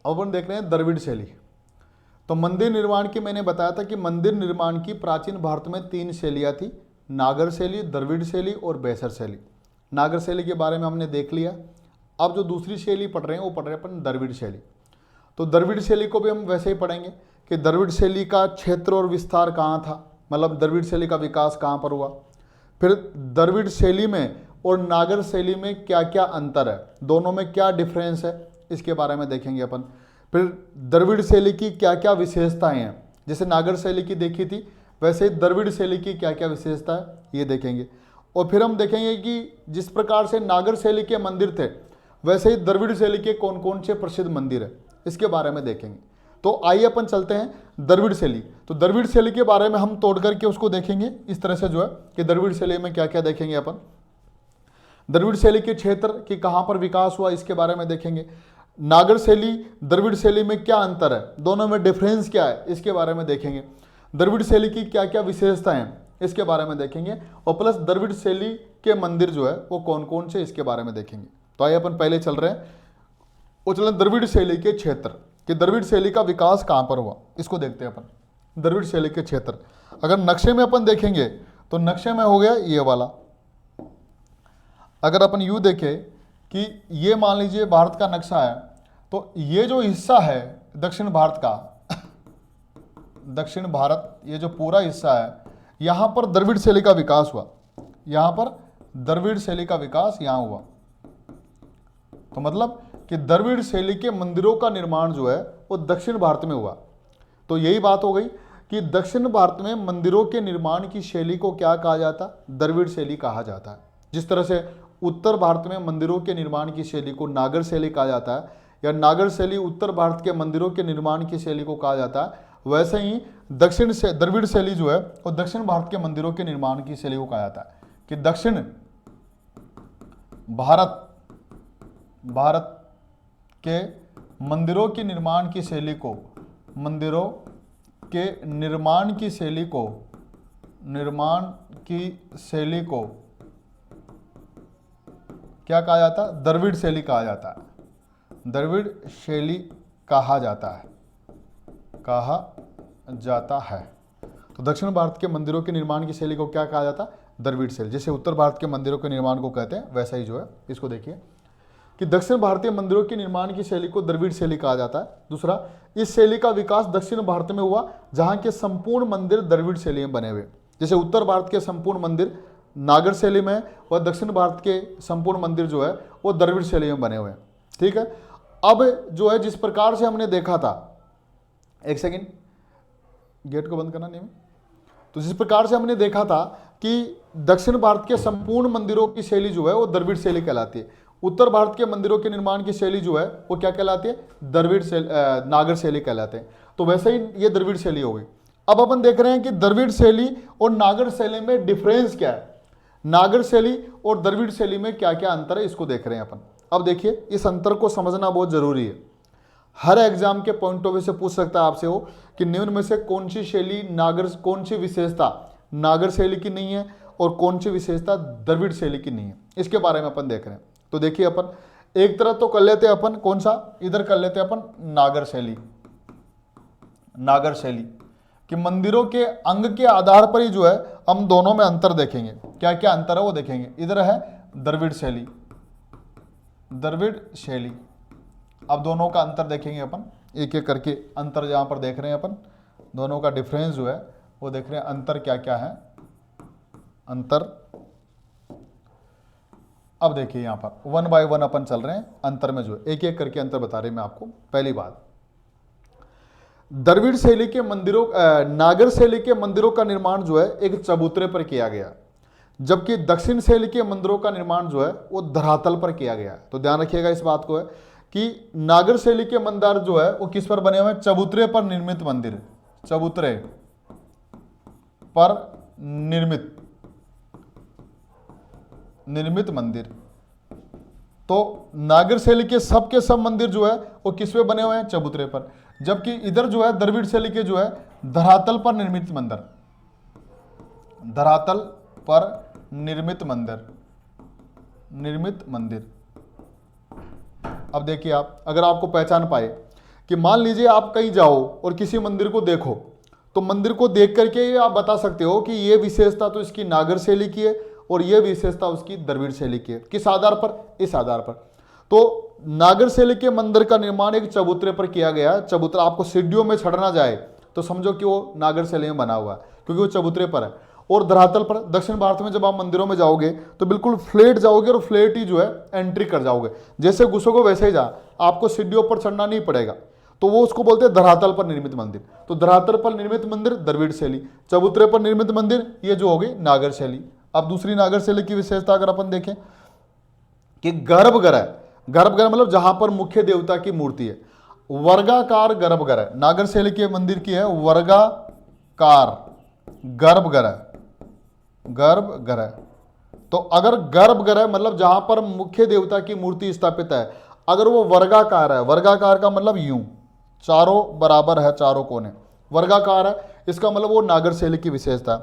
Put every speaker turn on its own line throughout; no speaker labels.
अब अपन देख रहे हैं द्रविड़ शैली। तो मंदिर निर्माण की मैंने बताया था कि मंदिर निर्माण की प्राचीन भारत में 3 शैलियाँ थी, नागर शैली, द्रविड़ शैली और बैसर शैली। नागर शैली के बारे में हमने देख लिया। अब जो दूसरी शैली पढ़ रहे हैं वो पढ़ रहे हैं अपन द्रविड़ शैली। तो द्रविड़ शैली को भी हम वैसे ही पढ़ेंगे कि द्रविड़ शैली का क्षेत्र और विस्तार कहाँ था, मतलब द्रविड़ शैली का विकास कहाँ पर हुआ, फिर द्रविड़ शैली में और नागर शैली में क्या क्या अंतर है, दोनों में क्या डिफरेंस है, इसके बारे में देखेंगे अपन। फिर द्रविड़ शैली की क्या क्या विशेषताएं हैं, जैसे नागर शैली की देखी थी वैसे ही द्रविड़ शैली की क्या क्या विशेषता है ये देखेंगे। और फिर हम देखेंगे कि जिस प्रकार से नागर शैली के मंदिर थे वैसे ही द्रविड़ शैली के कौन कौन से प्रसिद्ध मंदिर है, इसके बारे में देखेंगे। तो आइए अपन चलते हैं द्रविड़ शैली। तो द्रविड़ शैली के बारे में हम तोड़ करके उसको देखेंगे इस तरह से जो है कि द्रविड़ शैली में क्या क्या देखेंगे अपन। द्रविड़ शैली के क्षेत्र की कहाँ पर विकास हुआ इसके बारे में देखेंगे। नागर शैली द्रविड़ शैली में क्या अंतर है, दोनों में डिफरेंस क्या है, इसके बारे में देखेंगे। द्रविड़ शैली की क्या क्या विशेषताएं हैं इसके बारे में देखेंगे। और प्लस द्रविड़ शैली के मंदिर जो है वो कौन कौन से इसके बारे में देखेंगे। तो आइए अपन पहले चल रहे हैं वो चलें द्रविड़ शैली के क्षेत्र कि द्रविड़ शैली का विकास कहाँ पर हुआ, इसको देखते हैं अपन। द्रविड़ शैली के क्षेत्र अगर नक्शे में अपन देखेंगे तो नक्शे में हो गया ये वाला। अगर अपन यूँ देखें कि ये मान लीजिए भारत का नक्शा है, तो ये जो हिस्सा है दक्षिण भारत का, दक्षिण भारत ये जो पूरा हिस्सा है यहाँ पर द्रविड़ शैली का विकास हुआ, यहाँ पर द्रविड़ शैली का विकास यहाँ हुआ। तो मतलब कि द्रविड़ शैली के मंदिरों का निर्माण जो है वो दक्षिण भारत में हुआ। तो यही बात हो गई कि दक्षिण भारत में मंदिरों के निर्माण की शैली को क्या कहा जाता है, द्रविड़ शैली कहा जाता है। जिस तरह से उत्तर भारत में मंदिरों के निर्माण की शैली को नागर शैली कहा जाता है, या नागर शैली उत्तर भारत के मंदिरों के निर्माण की शैली को कहा जाता है, वैसे ही दक्षिण से द्रविड़ शैली जो है वो दक्षिण भारत के मंदिरों के निर्माण की शैली को कहा जाता है कि दक्षिण भारत के मंदिरों के निर्माण की शैली को, मंदिरों के निर्माण की शैली को क्या कहा जाता है, द्रविड़ शैली कहा जाता है। द्रविड़ शैली कहा जाता है। तो दक्षिण भारत के मंदिरों के निर्माण की शैली को क्या कहा जाता है, द्रविड़ शैली। जैसे उत्तर भारत के मंदिरों के निर्माण को कहते हैं वैसा ही जो है इसको देखिए कि दक्षिण भारतीय मंदिरों के निर्माण की शैली को द्रविड़ शैली कहा जाता है। दूसरा, इस शैली का विकास दक्षिण भारत में हुआ जहां के संपूर्ण मंदिर द्रविड़ शैली में बने हुए। जैसे उत्तर भारत के संपूर्ण मंदिर नागर शैली में और दक्षिण भारत के संपूर्ण मंदिर जो है वो द्रविड़ शैली में बने हुए हैं। ठीक है। अब जो है जिस प्रकार से हमने देखा था, एक सेकेंड गेट को बंद करना नहीं में। तो जिस प्रकार से हमने देखा था कि दक्षिण भारत के संपूर्ण मंदिरों की शैली जो है वो द्रविड़ शैली कहलाती है, उत्तर भारत के मंदिरों के निर्माण की शैली जो है वो क्या कहलाती है, द्रविड़ शैली, नागर शैली कहलाते हैं। तो वैसे ही ये द्रविड़ शैली हो गई। अब अपन देख रहे हैं कि द्रविड़ शैली और नागर शैली में डिफरेंस क्या है, नागर शैली और द्रविड़ शैली में क्या क्या अंतर है, इसको देख रहे हैं अपन। अब देखिए इस अंतर को समझना बहुत जरूरी है। हर एग्जाम के पॉइंट ऑफ व्यू से पूछ सकता है आपसे वो कि निम्न में से कौन सी शैली कौन सी विशेषता नागर शैली की नहीं है और कौन सी विशेषता द्रविड़ शैली की नहीं है, इसके बारे में अपन देख रहे हैं। तो देखिए अपन एक तरह तो कर लेते हैं अपन, कौन सा, इधर कर लेते हैं अपन नागर शैली कि मंदिरों के अंग के आधार पर ही जो है हम दोनों में अंतर देखेंगे, क्या क्या अंतर है वो देखेंगे। इधर है द्रविड़ शैली। अब दोनों का अंतर देखेंगे अपन एक एक करके। अंतर जहां पर देख रहे हैं अपन, दोनों का डिफरेंस जो है वो देख रहे हैं, अंतर क्या क्या है, अंतर। अब देखिए यहां पर 1 बाय 1 अपन चल रहे हैं, अंतर में जो है एक एक करके अंतर बता रहे हैं मैं आपको। पहली बात, द्रविड़ शैली के मंदिरों नागर शैली के मंदिरों का निर्माण जो है एक चबूतरे पर किया गया, जबकि दक्षिण शैली के मंदिरों का निर्माण जो है वो धरातल पर किया गया। तो ध्यान रखिएगा इस बात को है कि नागर शैली के मंदिर जो है वो किस पर बने हुए हैं, चबूतरे पर निर्मित मंदिर, चबूतरे पर निर्मित मंदिर। तो नागर शैली के सब मंदिर जो है वो किस पे बने हुए हैं, चबूतरे पर। जबकि इधर जो है द्रविड़ शैली के जो है धरातल पर निर्मित मंदिर, धरातल पर निर्मित मंदिर। अब देखिए आप, अगर आपको पहचान पाए कि मान लीजिए आप कहीं जाओ और किसी मंदिर को देखो, तो मंदिर को देख करके आप बता सकते हो कि ये विशेषता तो इसकी नागर शैली की है और ये विशेषता उसकी द्रविड़ शैली की है। किस आधार पर? इस आधार पर। तो नागर शैली के मंदिर का निर्माण एक चबूतरे पर किया गया है। चबूतरा आपको सीढ़ियों में चढ़ना जाए तो समझो कि वो नागर शैली में बना हुआ है, क्योंकि वो चबूतरे पर है। और धरातल पर, दक्षिण भारत में जब आप मंदिरों में जाओगे तो बिल्कुल फ्लैट जाओगे और फ्लैट ही जो है एंट्री कर जाओगे, जैसे घुसोगे वैसे ही जा, आपको सीढ़ियों पर चढ़ना नहीं पड़ेगा। तो वो उसको बोलते हैं धरातल पर निर्मित मंदिर। तो धरातल पर निर्मित मंदिर द्रविड़ शैली, चबूतरे पर निर्मित मंदिर ये जो होगी नागर शैली। अब दूसरी नागर शैली की विशेषता अगर अपन देखें कि गर्भगृह, गर्भगृह मतलब जहां पर मुख्य देवता की मूर्ति है, वर्गाकार गर्भगृह नागर शैली के मंदिर की है, वर्गाकार गर्भगृह, गर्भगृह। तो अगर गर्भगृह मतलब जहां पर मुख्य देवता की मूर्ति स्थापित है, अगर वो वर्गाकार है, वर्गाकार का मतलब यूं चारों बराबर है, चारों कोने वर्गाकार है, इसका मतलब वो नागर शैली की विशेषता है।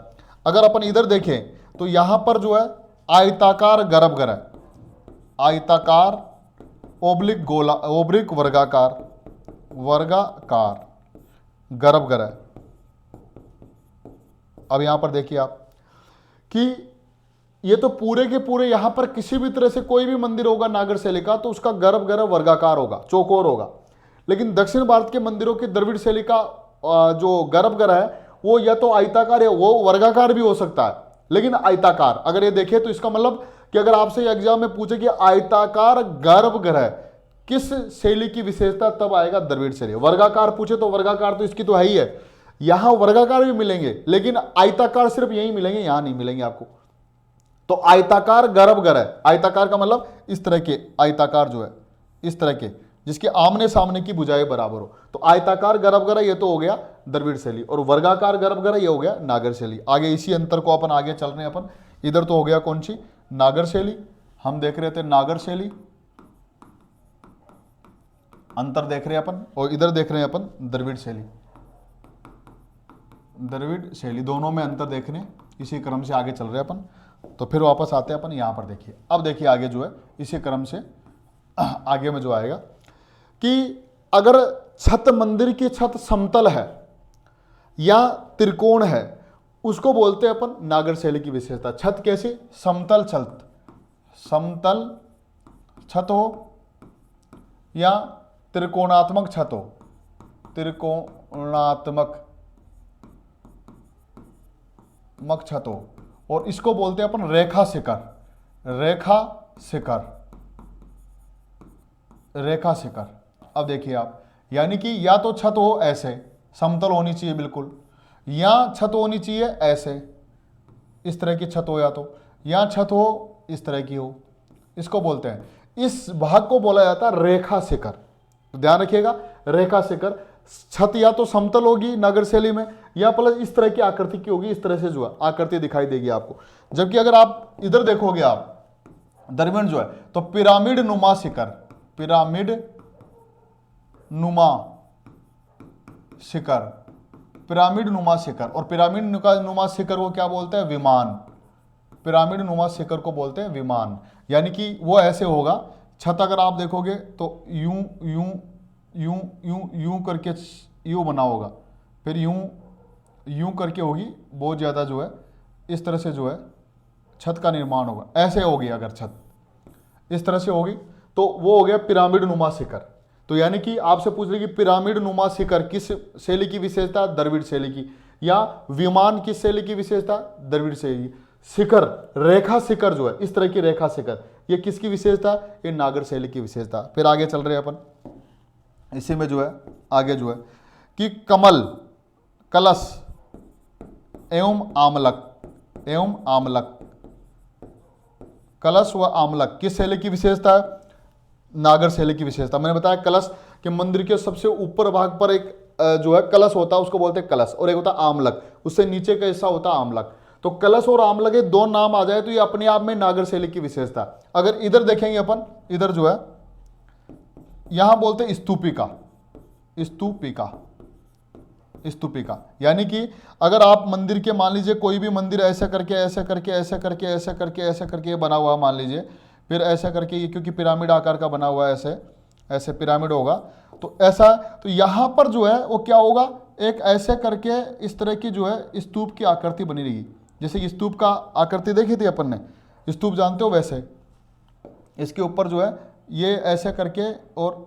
अगर अपन इधर देखें तो यहां पर जो है आयताकार गर्भगृह, आयताकार ओब्लिक गोला, ओब्लिक वर्गाकार, वर्गाकार गर्भगृह। अब यहां पर देखिए आप कि ये तो पूरे के पूरे यहां पर किसी भी तरह से कोई भी मंदिर होगा नागर शैली का तो उसका गर्भगृह वर्गाकार होगा, चौकोर होगा। लेकिन दक्षिण भारत के मंदिरों की द्रविड़ शैली का जो गर्भगृह है वो या तो आयताकार है, वो वर्गाकार भी हो सकता है, लेकिन आयताकार। अगर ये देखें तो इसका मतलब कि अगर आपसे एग्जाम में पूछे कि आयताकार गर्भगृह किस शैली की विशेषता, तब आएगा द्रविड़ शैली। वर्गाकार पूछे तो वर्गाकार तो इसकी तो है ही है, यहां वर्गाकार भी मिलेंगे लेकिन आयताकार सिर्फ यही मिलेंगे, यहां नहीं मिलेंगे आपको। तो आयताकार गर्भगृह, आयताकार का मतलब इस तरह के आयताकार जो है, इस तरह के जिसके आमने सामने की भुजाएं बराबर हो, तो आयताकार गर्भगृह ये तो हो गया द्रविड़ शैली, और वर्गाकार गर्भगृह ये हो गया नागर शैली। आगे इसी अंतर को अपन आगे चल रहे हैं अपन। इधर तो हो गया कौन सी? नागर शैली। हम देख रहे थे नागर शैली, अंतर देख रहे हैं अपन, और इधर देख रहे हैं अपन द्रविड़ शैली, द्रविड़ शैली, दोनों में अंतर देख रहे हैं। इसी क्रम से आगे चल रहे हैं अपन। तो फिर वापस आते हैं अपन यहाँ पर। देखिए अब देखिए आगे जो है इसी क्रम से आगे में जो आएगा कि अगर छत, मंदिर की छत समतल है या त्रिकोण है, उसको बोलते हैं अपन नागर शैली की विशेषता। छत कैसी? समतल छत, समतल छत हो या त्रिकोणात्मक छत हो, त्रिकोणात्मक छत हो, और इसको बोलते हैं अपन रेखा शिखर, रेखा शिखर, रेखा शिखर। अब देखिए आप, यानी कि या तो छत हो ऐसे समतल होनी चाहिए बिल्कुल, या छत होनी चाहिए ऐसे इस तरह की छत हो, या छत हो इस तरह की हो, इसको बोलते हैं, इस भाग को बोला जाता है रेखा शिखर। तो ध्यान रखिएगा, रेखा शिखर। छत या तो समतल होगी नागर शैली में, या प्लस इस तरह की आकृति की होगी, इस तरह से जो है आकृति दिखाई देगी आपको। जबकि अगर आप इधर देखोगे आप द्रविड़ जो है तो पिरामिड नुमा शिखर, पिरामिड नुमा शिखर, पिरामिड नुमा शिखर। और पिरामिड नुमा शिखर को क्या बोलते हैं? विमान। पिरामिड नुमा शिखर को बोलते हैं विमान, यानी कि वो ऐसे होगा। छत अगर आप देखोगे तो यूं यूं यूं यूं यूं करके यूं बना होगा, फिर यूं यूं करके होगी, बहुत ज़्यादा जो है इस तरह से जो है छत का निर्माण होगा। ऐसे होगी अगर छत इस तरह से होगी तो वो हो गया पिरामिड नुमा शिखर। तो यानी कि आपसे पूछ रहे कि पिरामिड नुमा शिखर किस शैली की विशेषता? द्रविड़ शैली की। या विमान किस शैली की विशेषता? द्रविड़ शैली। शिखर, रेखा शिखर जो है इस तरह की रेखा शिखर, ये किसकी विशेषता? ये नागर शैली की विशेषता। फिर आगे चल रहे हैं अपन, इसी में जो है आगे जो है कि कमल, कलश एवं आमलक, एवं आमलक, कलश व आमलक किस शैली की विशेषता है? नागर शैली की विशेषता। मैंने बताया कलश के मंदिर के सबसे ऊपर भाग पर एक जो है कलश होता है, उसको बोलते हैं कलश, और एक होता है आमलक, उससे नीचे का हिस्सा होता है आमलक। तो कलश और आमलक ये दो नाम आ जाए तो ये अपने आप में नागर शैली की विशेषता। अगर इधर देखेंगे अपन, इधर जो है यहां बोलते हैं स्तूपिका, स्तूपिका, स्तूपिका। यानी कि अगर आप मंदिर के, मान लीजिए कोई भी मंदिर ऐसे करके ऐसे करके ऐसे करके ऐसे करके ऐसे करके बना हुआ है, मान लीजिए, फिर ऐसा करके ये क्योंकि पिरामिड आकार का बना हुआ है, ऐसे ऐसे पिरामिड होगा, तो ऐसा, तो यहाँ पर जो है वो क्या होगा, एक ऐसे करके इस तरह की जो है स्तूप की आकृति बनी रहेगी। जैसे कि स्तूप का आकृति देखी थी अपन ने, स्तूप जानते हो, वैसे इसके ऊपर जो है ये ऐसे करके और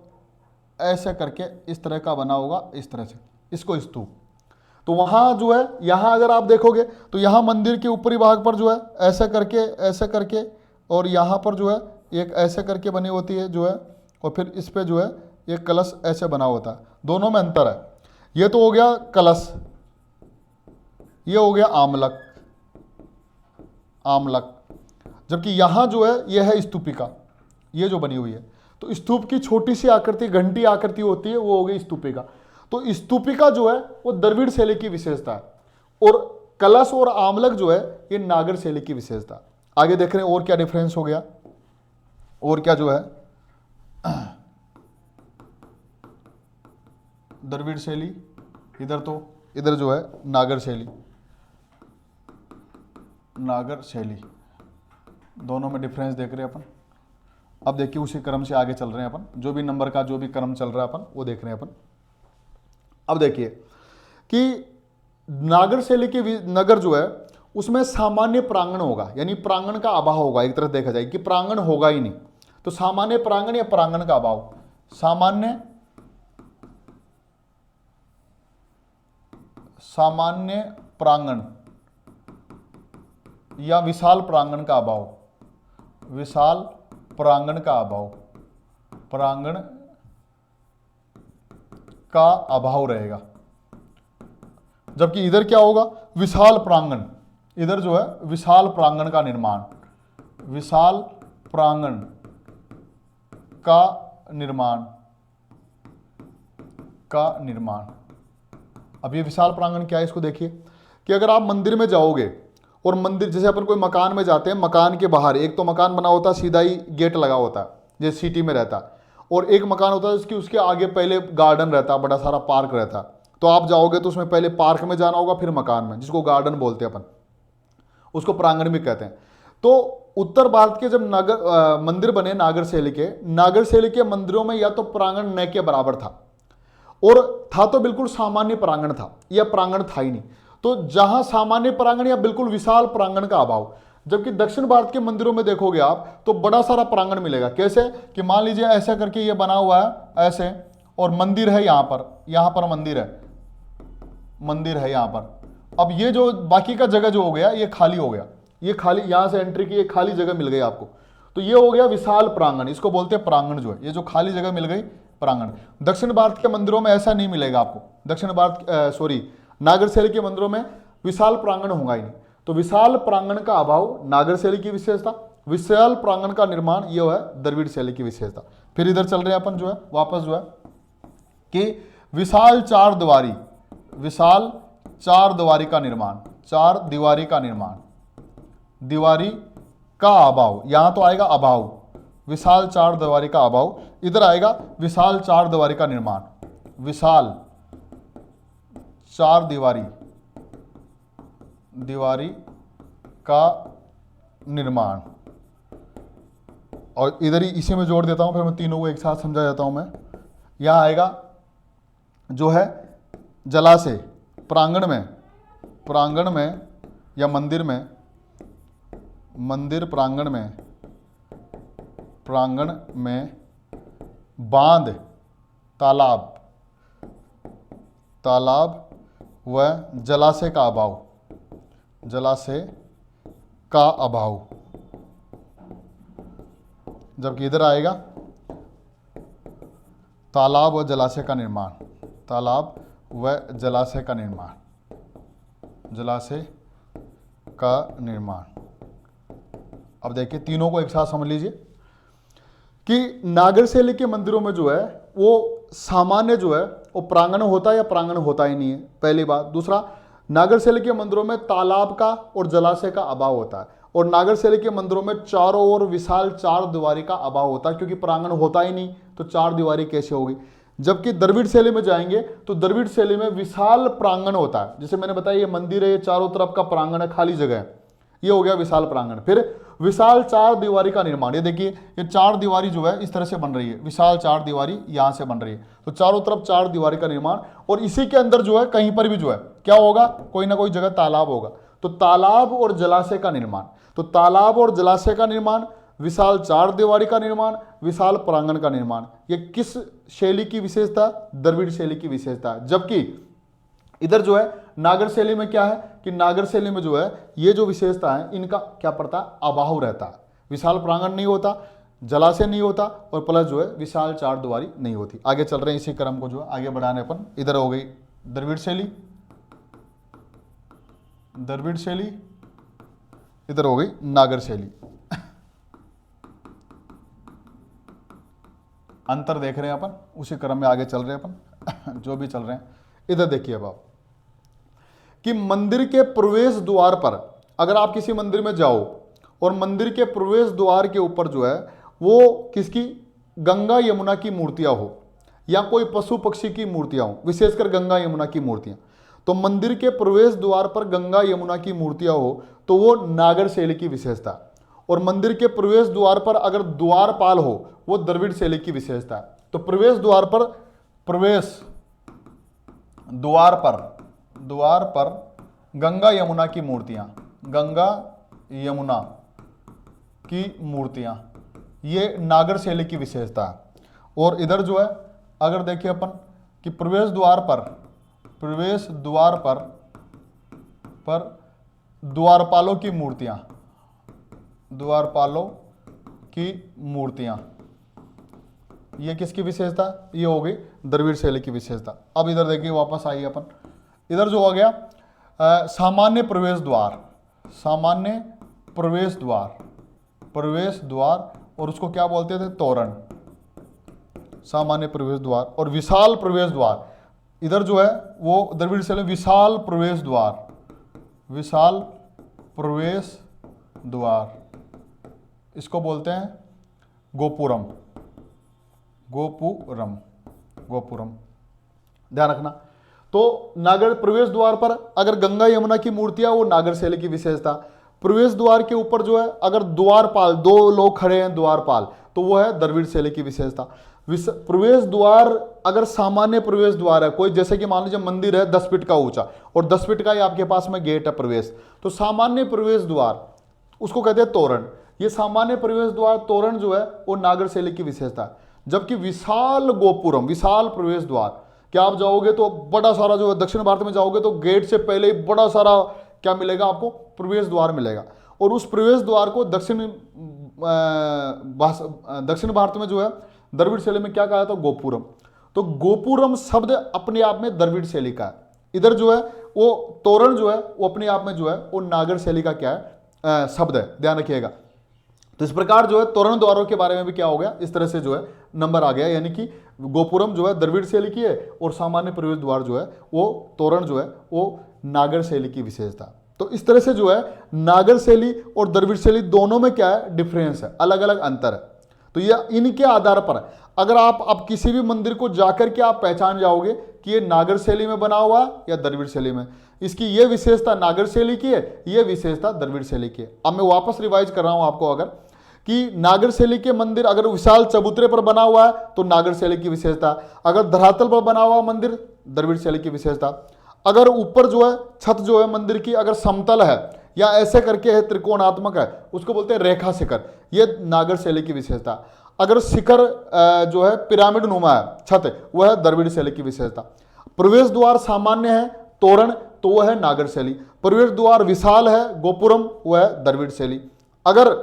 ऐसे करके इस तरह का बना होगा, इस तरह से, इसको स्तूप। तो वहाँ जो है, यहाँ अगर आप देखोगे तो यहाँ मंदिर के ऊपरी भाग पर जो है ऐसे करके और यहाँ पर जो है एक ऐसे करके बनी होती है जो है, और फिर इस पे जो है एक कलश ऐसे बना होता है। दोनों में अंतर है। ये तो हो गया कलश, ये हो गया आमलक, आमलक। जबकि यहाँ जो है ये है स्तूपिका, ये जो बनी हुई है। तो स्तूप की छोटी सी आकृति, घंटी आकृति होती है, वो हो गई स्तूपिका। तो स्तूपिका जो है वो द्रविड़ शैली की विशेषता है, और कलश और आमलक जो है ये नागर शैली की विशेषता है। आगे देख रहे हैं और क्या डिफरेंस हो गया, और क्या जो है द्रविड़ शैली, इधर तो इधर जो है नागर शैली, नागर शैली, दोनों में डिफरेंस देख रहे हैं अपन। अब देखिए उसी क्रम से आगे चल रहे हैं अपन, जो भी नंबर का जो भी क्रम चल रहा है अपन वो देख रहे हैं अपन। अब देखिए कि नागर शैली के नगर जो है उसमें सामान्य प्रांगण होगा, यानी प्रांगण का अभाव होगा। एक तरह देखा जाए कि प्रांगण होगा ही नहीं, तो सामान्य प्रांगण या प्रांगण का अभाव, सामान्य प्रांगण या विशाल प्रांगण का अभाव, विशाल प्रांगण का अभाव, प्रांगण का अभाव रहेगा। जबकि इधर क्या होगा, विशाल प्रांगण, इधर जो है विशाल प्रांगण का निर्माण, विशाल प्रांगण का निर्माण, अब ये विशाल प्रांगण क्या है, इसको देखिए कि अगर आप मंदिर में जाओगे और मंदिर, जैसे अपन कोई मकान में जाते हैं, मकान के बाहर एक तो मकान बना होता है, सीधा ही गेट लगा होता है जैसे सिटी में रहता है, और एक मकान होता है उसके आगे पहले गार्डन रहता है, बड़ा सारा पार्क रहता है। तो आप जाओगे तो उसमें पहले पार्क में जाना होगा, फिर मकान में, जिसको गार्डन बोलते हैं अपन, उसको प्रांगण भी कहते हैं। तो उत्तर भारत के जब मंदिर बने नागर शैली के मंदिरों में या तो प्रांगण न के बराबर था, और था तो बिल्कुल सामान्य प्रांगण था, या प्रांगण था ही नहीं। तो जहां सामान्य प्रांगण या बिल्कुल विशाल प्रांगण का अभाव, जबकि दक्षिण भारत के मंदिरों में देखोगे आप तो बड़ा सारा प्रांगण मिलेगा। कैसे कि मान लीजिए ऐसा करके ये बना हुआ है ऐसे, और मंदिर है यहाँ पर मंदिर है यहाँ पर। अब ये जो बाकी का जगह जो हो गया ये खाली हो गया, ये खाली, यहाँ से एंट्री की एक खाली जगह मिल गई आपको, तो ये हो गया विशाल प्रांगण, इसको बोलते हैं प्रांगण। जो है ये जो खाली जगह मिल गई प्रांगण। दक्षिण भारत के मंदिरों में ऐसा नहीं मिलेगा आपको, नागर शैली के मंदिरों में विशाल प्रांगण होगा ही नहीं। तो विशाल प्रांगण का अभाव नागर शैली की विशेषता, विशाल प्रांगण का निर्माण ये है द्रविड़ शैली की विशेषता। फिर इधर चल रहे हैं अपन जो है वापस जो है कि विशाल चार दीवारी का निर्माण, दीवारी का अभाव, यहां तो आएगा अभाव, विशाल चार दीवारी का अभाव, इधर आएगा विशाल चार दीवारी का निर्माण, विशाल चार दीवारी का निर्माण। और इधर ही इसी में जोड़ देता हूं, फिर मैं तीनों को एक साथ समझा जाता हूं। मैं यहां आएगा जो है जलाशय, प्रांगण में या मंदिर प्रांगण में बांध, तालाब व जलाशय का अभाव, जबकि इधर आएगा तालाब व जलाशय का निर्माण, अब देखिए तीनों को एक साथ समझ लीजिए कि नागर शैली के मंदिरों में जो है वो सामान्य जो है वो प्रांगण होता है या प्रांगण होता ही नहीं है, पहली बात। दूसरा, नागर शैली के मंदिरों में तालाब का और जलाशय का अभाव होता है, और नागर शैली के मंदिरों में चारों ओर विशाल चार दीवारी का अभाव होता है, क्योंकि प्रांगण होता ही नहीं तो चार दीवारी कैसे होगी। जबकि द्रविड़ शैली में जाएंगे तो द्रविड़ शैली में विशाल प्रांगण होता है, जैसे मैंने बताया ये मंदिर है, ये चारों तरफ का प्रांगण है, खाली जगह है, ये हो गया विशाल प्रांगण। फिर विशाल चार दीवारी का निर्माण, ये देखिए ये चार दीवारी जो है इस तरह से बन रही है, विशाल चार दीवारी यहां से बन रही है, तो चारों तरफ चार दीवारी का निर्माण, और इसी के अंदर जो है कहीं पर भी जो है क्या होगा, कोई ना कोई जगह तालाब होगा, तो तालाब और जलाशय का निर्माण, तो तालाब और जलाशय का निर्माण, विशाल चार दीवारी का निर्माण, विशाल प्रांगण का निर्माण, ये किस शैली की विशेषता, द्रविड़ शैली की विशेषता है। जबकि इधर जो है नागर शैली में क्या है कि नागर शैली में जो है ये जो विशेषता है इनका क्या पड़ता है, अभाव रहता है, विशाल प्रांगण नहीं होता, जलाशय नहीं होता, और प्लस जो है विशाल चार दीवारी नहीं होती। आगे चल रहे हैं, इसी क्रम को जो है आगे बढ़ाने अपन, इधर हो गई द्रविड़ शैली, द्रविड़ शैली, इधर हो गई नागर शैली। अंतर देख रहे हैं अपन, उसी क्रम में आगे चल रहे हैं अपन जो भी चल रहे हैं। इधर देखिए अब आप कि मंदिर के प्रवेश द्वार पर, अगर आप किसी मंदिर में जाओ और मंदिर के प्रवेश द्वार के ऊपर जो है वो किसकी, गंगा यमुना की मूर्तियां हो या कोई पशु पक्षी की मूर्तियां हो, विशेषकर गंगा यमुना की मूर्तियां, तो मंदिर के प्रवेश द्वार पर गंगा यमुना की मूर्तियां हो तो वो नागर शैली की विशेषता, और मंदिर के प्रवेश द्वार पर अगर द्वारपाल हो वो द्रविड़ शैली की विशेषता है। तो प्रवेश द्वार पर, प्रवेश द्वार पर गंगा यमुना की मूर्तियां, गंगा यमुना की मूर्तियां, ये नागर शैली की विशेषता है। और इधर जो है अगर देखिए अपन कि प्रवेश द्वार पर द्वारपालों की मूर्तियां, द्वारपालों की मूर्तियां, ये किसकी विशेषता, ये हो गई द्रविड़ शैली की विशेषता। अब इधर देखिए वापस आइए अपन, इधर जो हो गया सामान्य प्रवेश द्वार, सामान्य प्रवेश द्वार, और उसको क्या बोलते थे, तोरण, सामान्य प्रवेश द्वार, और विशाल प्रवेश द्वार, इधर जो है वो द्रविड़ शैली विशाल प्रवेश द्वार, विशाल प्रवेश द्वार, इसको बोलते हैं गोपुरम, गोपुरम, गोपुरम, ध्यान रखना। तो नागर प्रवेश द्वार पर अगर गंगा यमुना की मूर्तियां, वो नागर शैली की विशेषता। प्रवेश द्वार के ऊपर जो है अगर द्वारपाल, दो लोग खड़े हैं द्वारपाल, तो वो है द्रविड़ शैली की विशेषता। प्रवेश द्वार अगर सामान्य प्रवेश द्वार है, कोई जैसे कि मान लीजिए मंदिर है 10 फीट का ऊंचा और 10 फीट का ही आपके पास में गेट है प्रवेश, तो सामान्य प्रवेश द्वार उसको कहते हैं तोरण। ये सामान्य प्रवेश द्वार तोरण जो है वो नागर शैली की विशेषता है। जबकि विशाल गोपुरम, विशाल प्रवेश द्वार, क्या आप जाओगे तो बड़ा सारा जो है दक्षिण भारत में जाओगे तो गेट से पहले ही बड़ा सारा क्या मिलेगा आपको, प्रवेश द्वार मिलेगा, और उस प्रवेश द्वार को दक्षिण भारत में जो है द्रविड़ शैली में क्या कहा था, गोपुरम। तो गोपुरम शब्द अपने आप में द्रविड़ शैली का है। इधर जो है वो तोरण जो है वो अपने आप में जो है वो नागर शैली का क्या है, शब्द है, ध्यान रखिएगा। तो इस प्रकार जो है तोरण द्वारों के बारे में भी क्या हो गया, इस तरह से जो है नंबर आ गया, यानी कि गोपुरम जो है द्रविड़ शैली की है और सामान्य प्रवेश द्वार जो है वो तोरण जो है वो नागर शैली की विशेषता। तो इस तरह से जो है नागर शैली और द्रविड़ शैली दोनों में क्या है, डिफरेंस है, अलग अलग अंतर है। तो ये इनके आधार पर अगर आप किसी भी मंदिर को जाकर के आप पहचान जाओगे कि ये नागर शैली में बना हुआ है या द्रविड़ शैली में, इसकी ये विशेषता नागर शैली की है, ये विशेषता द्रविड़ शैली की है। अब मैं वापस रिवाइज कर रहा हूं आपको, अगर कि नागर शैली के मंदिर अगर विशाल चबूतरे पर बना हुआ है तो नागर शैली की विशेषता, अगर धरातल पर बना हुआ मंदिर द्रविड़ शैली की विशेषता, अगर ऊपर जो है छत जो है मंदिर की अगर समतल है या ऐसे करके है त्रिकोणात्मक है उसको बोलते हैं रेखा शिखर, ये नागर शैली की विशेषता। अगर शिखर जो है पिरामिड नुमा है छत, वह है द्रविड़ शैली की विशेषता। प्रवेश द्वार सामान्य है तोरण, तो वह है नागर शैली। प्रवेश द्वार विशाल है गोपुरम, वह है द्रविड़ शैली। अगर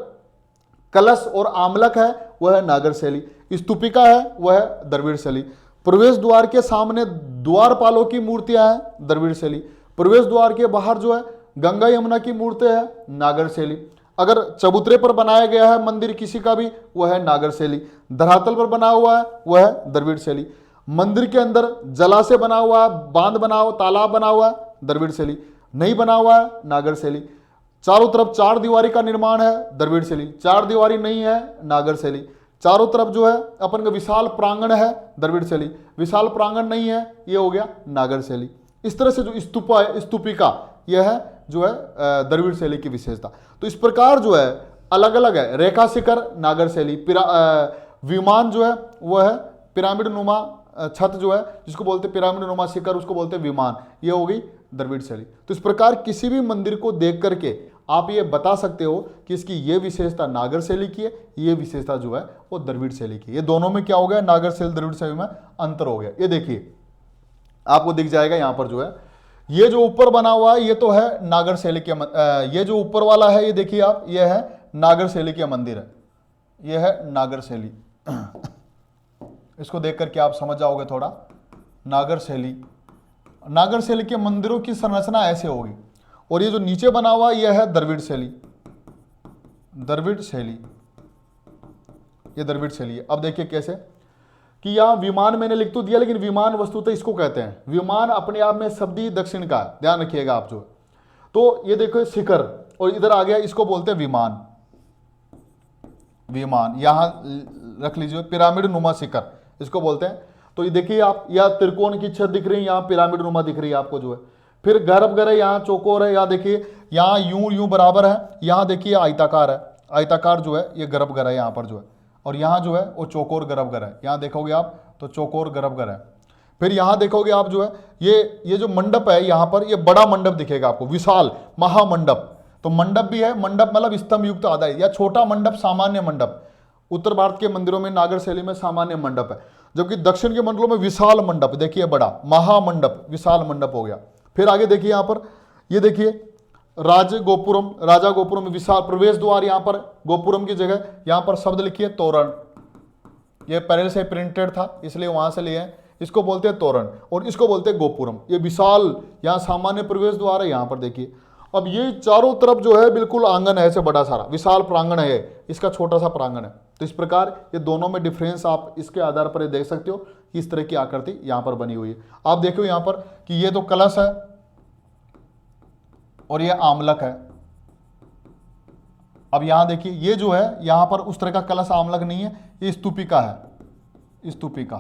कलश और आमलक है वह है नागर शैली, स्तूपिका है वह है द्रविड़ शैली। प्रवेश द्वार के सामने द्वारपालों की मूर्तियां हैं द्रविड़ शैली। प्रवेश द्वार के बाहर जो है गंगा यमुना की मूर्ति है नागर शैली। अगर चबूतरे पर बनाया गया है मंदिर किसी का भी वह है नागर शैली। धरातल पर बना हुआ है वह है द्रविड़ शैली। मंदिर के अंदर जलाशय बना हुआ है, बांध बना हुआ, तालाब बना हुआ है द्रविड़ शैली। नहीं बना हुआ है नागर शैली। चारों तरफ चार दीवारी का निर्माण है द्रविड़ शैली। चार दीवारी नहीं है नागर शैली। चारों तरफ जो है अपन का विशाल प्रांगण है द्रविड़ शैली। विशाल प्रांगण नहीं है, ये हो गया नागर शैली। इस तरह से जो स्तूपा है, स्तूपिका, यह है जो है द्रविड़ शैली की विशेषता। तो इस प्रकार जो है अलग अलग है। रेखा शिखर नागर शैली, विमान जो है वो है पिरामिड नुमा छत जो है जिसको बोलते हैं पिरामिड नुमा शिखर, उसको बोलते हैं विमान, ये हो गई द्रविड़ शैली। तो इस प्रकार किसी भी मंदिर को देख करके आप ये बता सकते हो कि इसकी ये विशेषता नागर शैली की है, ये विशेषता जो है वो द्रविड़ शैली की। ये दोनों में क्या हो गया, नागर शैली द्रविड़ शैली में अंतर हो गया। ये देखिए आपको दिख जाएगा यहां पर जो है, ये जो ऊपर बना हुआ है ये तो है नागर शैली के ये जो ऊपर वाला है ये देखिए आप, ये है नागर शैली के मंदिर है, ये है नागर शैली। इसको देख करके आप समझ जाओगे थोड़ा। नागर शैली, नागर शैली के मंदिरों की संरचना ऐसे होगी। और ये जो नीचे बना हुआ ये है द्रविड़ शैली, द्रविड़ शैली, ये द्रविड़ शैली है। अब देखिए कैसे कि यहाँ विमान मैंने लिख तो दिया, लेकिन विमान वस्तुतः इसको कहते हैं, विमान अपने आप में शब्दी दक्षिण का है, ध्यान रखिएगा आप जो। तो ये देखो शिखर, और इधर आ गया, इसको बोलते हैं विमान, विमान यहां रख लीजिए, पिरामिड नुमा शिखर इसको बोलते हैं। तो ये देखिए आप, या त्रिकोण की छत दिख रही है, यहाँ पिरामिड नुमा दिख रही है आपको जो है। फिर गर्भगृह यहाँ चौकोर है, यहाँ देखिए यहाँ यूं बराबर है, यहाँ देखिए आयताकार है, आयताकार जो है ये गर्भगृह है यहाँ पर जो है, और यहाँ जो है वो चौकोर गर्भगृह है। यहाँ देखोगे आप तो चौकोर गर्भगृह है। फिर यहाँ देखोगे आप जो है ये जो मंडप है यहाँ पर, ये बड़ा मंडप दिखेगा आपको, विशाल महामंडप। तो मंडप भी है, मंडप मतलब स्तंभ युक्त आधारित, या छोटा मंडप सामान्य मंडप। उत्तर भारत के मंदिरों में नागर शैली में सामान्य मंडप है, जबकि दक्षिण के मंडलों में विशाल मंडप, देखिए बड़ा महामंडप, विशाल मंडप हो गया। फिर आगे देखिए यहाँ पर, ये देखिए राजा गोपुरम में विशाल प्रवेश द्वार, यहाँ पर गोपुरम की जगह यहाँ पर शब्द लिखिए तोरण, ये पहले से प्रिंटेड था इसलिए वहां से लिए हैं। इसको बोलते हैं तोरण और इसको बोलते हैं गोपुरम। ये विशाल यहाँ सामान्य प्रवेश द्वार है यहाँ पर देखिए। अब ये चारों तरफ जो है बिल्कुल आंगन है, ऐसे बड़ा सारा विशाल प्रांगण है, इसका छोटा सा प्रांगण है। तो इस प्रकार ये दोनों में डिफरेंस आप इसके आधार पर देख सकते हो कि इस तरह की आकृति यहाँ पर बनी हुई है। आप देखो यहाँ पर कि ये तो कलश है और ये आमलक है। अब यहां देखिए ये जो है यहां पर उस तरह का कलश आमलक नहीं है, ये स्तूपिका है, स्तूपिका।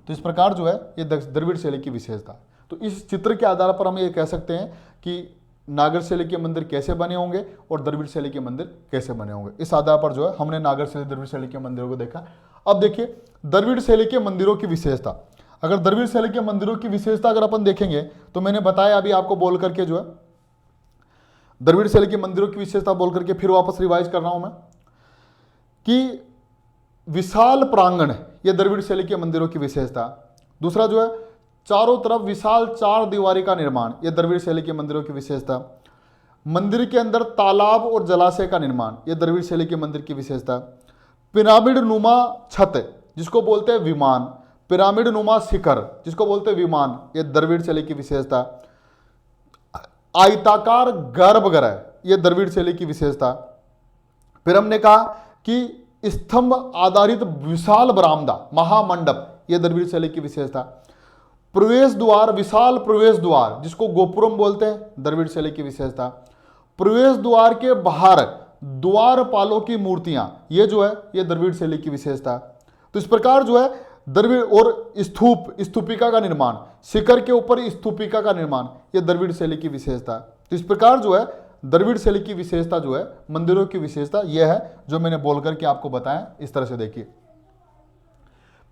तो इस प्रकार जो है ये द्रविड़ शैली की विशेषता। तो इस चित्र के आधार पर हम ये कह सकते हैं कि नागर शैली के मंदिर कैसे बने होंगे और द्रविड़ शैली के मंदिर कैसे बने होंगे। इस आधार पर जो है हमने नागर शैली द्रविड़ शैली के मंदिरों को देखा। अब देखिए द्रविड़ शैली के मंदिरों की विशेषता। अगर द्रविड़ शैली के मंदिरों की विशेषता अगर अपन देखेंगे तो मैंने बताया अभी आपको बोल करके जो है द्रविड़ शैली के मंदिरों की विशेषता बोल करके फिर वापस रिवाइज कर रहा हूं मैं कि विशाल प्रांगण, ये द्रविड़ शैली के मंदिरों की विशेषता। दूसरा जो है चारों तरफ विशाल चार दीवारी का निर्माण, ये द्रविड़ शैली के मंदिरों की विशेषता। मंदिर के अंदर तालाब और जलाशय का निर्माण, ये द्रविड़ शैली के मंदिर की विशेषता। पिरामिड नुमा छत जिसको बोलते हैं विमान, पिरामिड नुमा शिखर जिसको बोलते हैं विमान, ये द्रविड़ शैली की विशेषता। आयताकार गर्भगृह, ये द्रविड़ शैली की विशेषता। फिर हमने कहा कि स्तंभ आधारित विशाल बरामदा महामंडप, ये द्रविड़ शैली की विशेषता। प्रवेश द्वार, विशाल प्रवेश द्वार जिसको गोपुरम बोलते हैं, द्रविड़ शैली की विशेषता। प्रवेश द्वार के बाहर द्वारपालों की मूर्तियां, ये जो है ये द्रविड़ शैली की विशेषता। तो इस प्रकार जो है द्रविड़ और स्तूपिका का निर्माण, शिखर के ऊपर स्तूपिका का निर्माण, ये द्रविड़ शैली की विशेषता। तो इस प्रकार जो है द्रविड़ शैली की विशेषता जो है मंदिरों की विशेषता यह है जो मैंने बोल करके आपको बताया। इस तरह से देखिए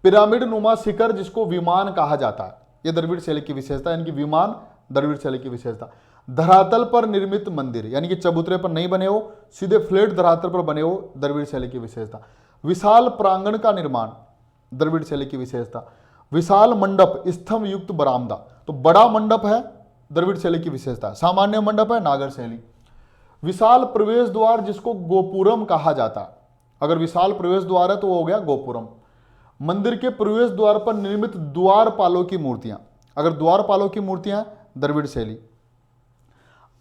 पिरामिड नुमा शिखर जिसको विमान कहा जाता है, ये द्रविड़ शैली की विशेषता, यानी कि विमान द्रविड़ शैली की विशेषता। धरातल पर निर्मित मंदिर, यानी कि चबूतरे पर नहीं बने हो, सीधे फ्लैट धरातल पर बने हो, द्रविड़ शैली की विशेषता। विशाल प्रांगण का निर्माण, द्रविड़ शैली की विशेषता। विशाल मंडप, स्तंभ युक्त बरामदा, तो बड़ा मंडप है द्रविड़ शैली की विशेषता। सामान्य मंडप है नागर शैली। विशाल प्रवेश द्वार जिसको गोपुरम कहा जाता है, अगर विशाल प्रवेश द्वार है तो वो हो गया गोपुरम। मंदिर के प्रवेश द्वार पर निर्मित द्वारपालों की मूर्तियां, अगर द्वारपालों की मूर्तियां द्रविड़ शैली।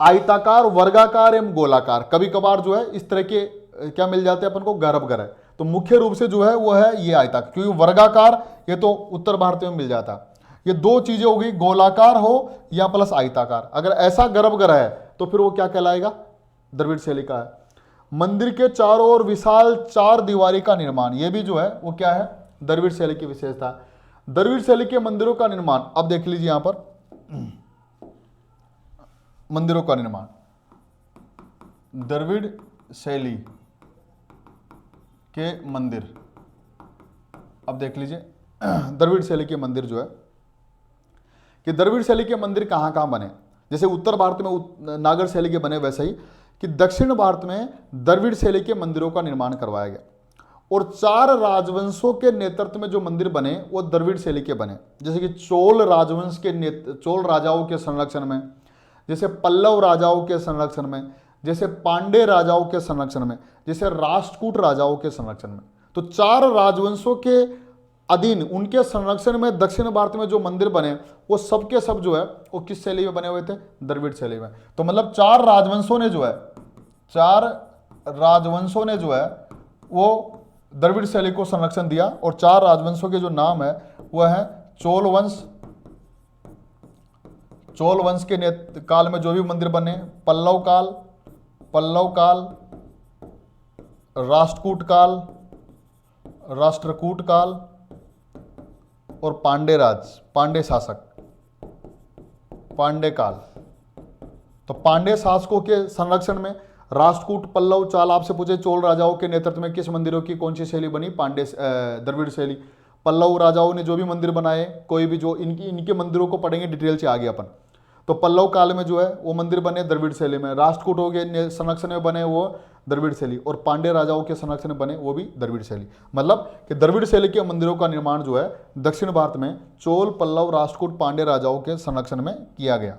आयताकार, वर्गाकार एवं गोलाकार, कभी कभार जो है इस तरह के क्या मिल जाते हैं अपन को, गर्भगृह। तो मुख्य रूप से जो है वो है ये आयताकार, क्योंकि वर्गाकार ये तो उत्तर भारत में मिल जाता है। ये दो चीजें हो गई, गोलाकार हो या प्लस आयताकार। अगर ऐसा गर्भगृह है तो फिर वो क्या कहलाएगा, द्रविड़ शैली का है। मंदिर के चारों ओर विशाल चार दीवारी का निर्माण, ये भी जो है वो क्या है, द्रविड़ शैली की विशेषता। द्रविड़ शैली के मंदिरों का निर्माण, अब देख लीजिए यहां पर मंदिरों का निर्माण, द्रविड़ शैली के मंदिर, अब देख लीजिए द्रविड़ शैली के मंदिर जो है कि द्रविड़ शैली के मंदिर कहाँ कहाँ बने। जैसे उत्तर भारत में नागर शैली के बने, वैसे ही कि दक्षिण भारत में द्रविड़ शैली के मंदिरों का निर्माण करवाया गया। और 4 राजवंशों के नेतृत्व में जो मंदिर बने वो द्रविड़ शैली के बने। जैसे कि चोल राजवंश के चोल राजाओं के संरक्षण में, जैसे पल्लव राजाओं के संरक्षण में, जैसे पांडे राजाओं के संरक्षण में, जैसे राष्ट्रकूट राजाओं के संरक्षण में। तो 4 राजवंशों के अधीन उनके संरक्षण में दक्षिण भारत में जो मंदिर बने वो सब के सब जो है वो किस शैली में बने हुए थे? द्रविड़ शैली में। तो मतलब 4 राजवंशों ने जो है वो द्रविड़ शैली को संरक्षण दिया। और 4 राजवंशों के जो नाम है वह है चोल वंश के काल में जो भी मंदिर बने, पल्लव काल, राष्ट्रकूट काल और पांडे काल। तो पांडे शासकों के संरक्षण में राष्ट्रकूट, पल्लव, चाल, आपसे पूछे चोल राजाओं के नेतृत्व में किस मंदिरों की कौन सी शैली बनी? द्रविड़ शैली। पल्लव राजाओं ने जो भी मंदिर बनाए, कोई भी जो इनके मंदिरों को पढ़ेंगे डिटेल से आगे अपन। तो पल्लव काल में जो है वो मंदिर बने द्रविड़ शैली में, राष्ट्रकूटों के संरक्षण में बने वो द्रविड़ शैली, और पांडे राजाओं के संरक्षण में बने वो भी द्रविड़ शैली। मतलब कि द्रविड़ शैली के मंदिरों का निर्माण जो है दक्षिण भारत में चोल, पल्लव, राष्ट्रकूट, पांडे राजाओं के संरक्षण में किया गया।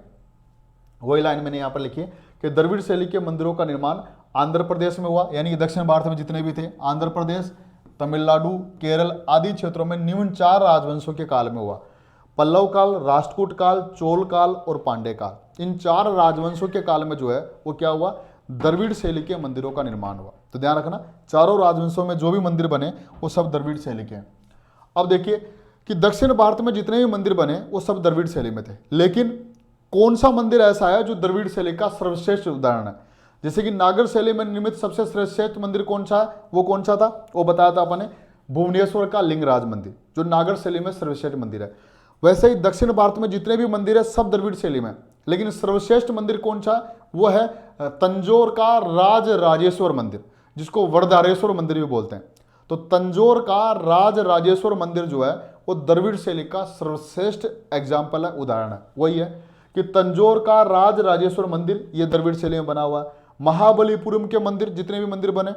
वही लाइन मैंने यहाँ पर लिखी है कि द्रविड़ शैली के मंदिरों का निर्माण आंध्र प्रदेश में हुआ, यानी कि दक्षिण भारत में जितने भी थे, आंध्र प्रदेश, तमिलनाडु, केरल आदि क्षेत्रों में निम्न 4 राजवंशों के काल में हुआ। पल्लव काल, राष्ट्रकूट काल, चोल काल और पांडे काल। इन 4 राजवंशों के काल में जो है वो क्या हुआ? द्रविड़ शैली के मंदिरों का निर्माण हुआ। तो ध्यान रखना, चारों राजवंशों में जो भी मंदिर बने वो सब द्रविड़ शैली के हैं। अब देखिए कि दक्षिण भारत में जितने भी मंदिर बने वो सब द्रविड़ शैली में थे, लेकिन कौन सा मंदिर ऐसा है जो द्रविड़ शैली का सर्वश्रेष्ठ उदाहरण है? जैसे कि नागर शैली में निर्मित सबसे श्रेष्ठ मंदिर कौन सा है? वो कौन सा था? वो बताया था अपने भुवनेश्वर का लिंगराज मंदिर, जो नागर शैली में सर्वश्रेष्ठ मंदिर है। वैसे ही दक्षिण भारत में जितने भी मंदिर है सब द्रविड़ शैली में, लेकिन सर्वश्रेष्ठ मंदिर कौन सा? वो है तंजौर का राज राजेश्वर मंदिर, जिसको वरदारेश्वर मंदिर भी बोलते हैं। तो तंजौर का राज राजेश्वर मंदिर जो है वो द्रविड़ शैली का सर्वश्रेष्ठ एग्जाम्पल है, उदाहरण है। वही है कि तंजौर का राज राजेश्वर मंदिर ये द्रविड़ शैली में बना हुआ है। महाबलीपुरम के मंदिर जितने भी मंदिर बने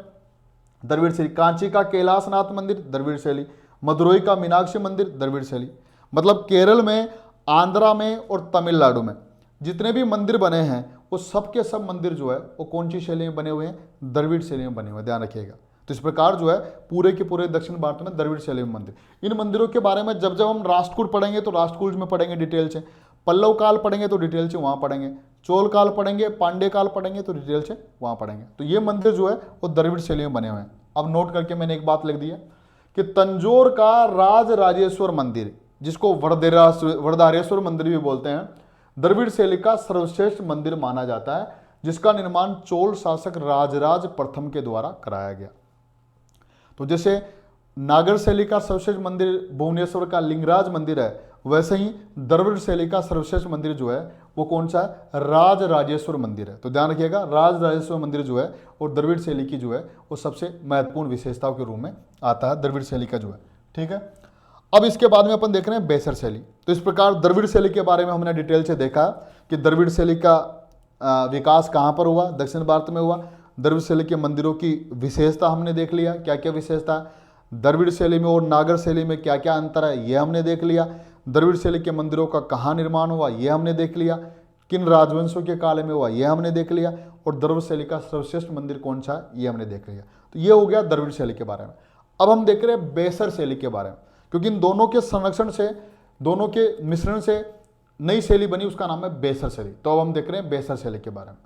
द्रविड़ शैली। कांची का कैलाशनाथ मंदिर द्रविड़ शैली। मदुरई का मीनाक्षी मंदिर द्रविड़ शैली। मतलब केरल में, आंध्रा में और तमिलनाडु में जितने भी मंदिर बने हैं वो सब के सब मंदिर जो है वो कौन सी शैली में बने हुए हैं? द्रविड़ शैली में बने हुए हैं, ध्यान रखिएगा। तो इस प्रकार जो है पूरे के पूरे दक्षिण भारत में द्रविड़ शैली में मंदिर। इन मंदिरों के बारे में जब हम राष्ट्रकूट पढ़ेंगे तो राष्ट्रकूट में पढ़ेंगे डिटेल से, पल्लव काल पढ़ेंगे तो डिटेल से वहाँ पढ़ेंगे, चोल काल पढ़ेंगे, पांडे काल पढ़ेंगे तो डिटेल से वहाँ पढ़ेंगे। तो ये मंदिर जो है वो द्रविड़ शैली में बने हुए हैं। अब नोट करके मैंने एक बात लिख दी है कि तंजौर का राज राजेश्वर मंदिर, जिसको वरदारेश्वर मंदिर भी बोलते हैं, द्रविड़ शैली का सर्वश्रेष्ठ मंदिर माना जाता है, जिसका निर्माण चोल शासक राजराज प्रथम के द्वारा कराया गया। तो जैसे नागर शैली का सर्वश्रेष्ठ मंदिर भुवनेश्वर का लिंगराज मंदिर है, वैसे ही द्रविड़ शैली का सर्वश्रेष्ठ मंदिर जो है वो कौन सा है? राज राजेश्वर मंदिर है। तो ध्यान रखिएगा, राज राजेश्वर मंदिर जो है और द्रविड़ शैली की जो है वो सबसे महत्वपूर्ण विशेषताओं के रूप में आता है द्रविड़ शैली का जो है। ठीक है, अब इसके बाद में अपन देख रहे हैं बेसर शैली। तो इस प्रकार द्रविड़ शैली के बारे में हमने डिटेल से देखा कि द्रविड़ शैली का विकास कहाँ पर हुआ? दक्षिण भारत में हुआ। द्रविड़ शैली के मंदिरों की विशेषता हमने देख लिया, क्या क्या विशेषता है। द्रविड़ शैली में और नागर शैली में क्या क्या अंतर है ये हमने देख लिया। द्रविड़ शैली के मंदिरों का कहाँ निर्माण हुआ ये हमने देख लिया, किन राजवंशों के काल में हुआ ये हमने देख लिया, और द्रविड़ शैली का सर्वश्रेष्ठ मंदिर कौन सा है ये हमने देख लिया। तो ये हो गया द्रविड़ शैली के बारे में। अब हम देख रहे हैं बेसर शैली के बारे में, क्योंकि इन दोनों के संरक्षण से, दोनों के मिश्रण से नई शैली बनी, उसका नाम है बेसर शैली। तो अब हम देख रहे हैं बेसर शैली के बारे में।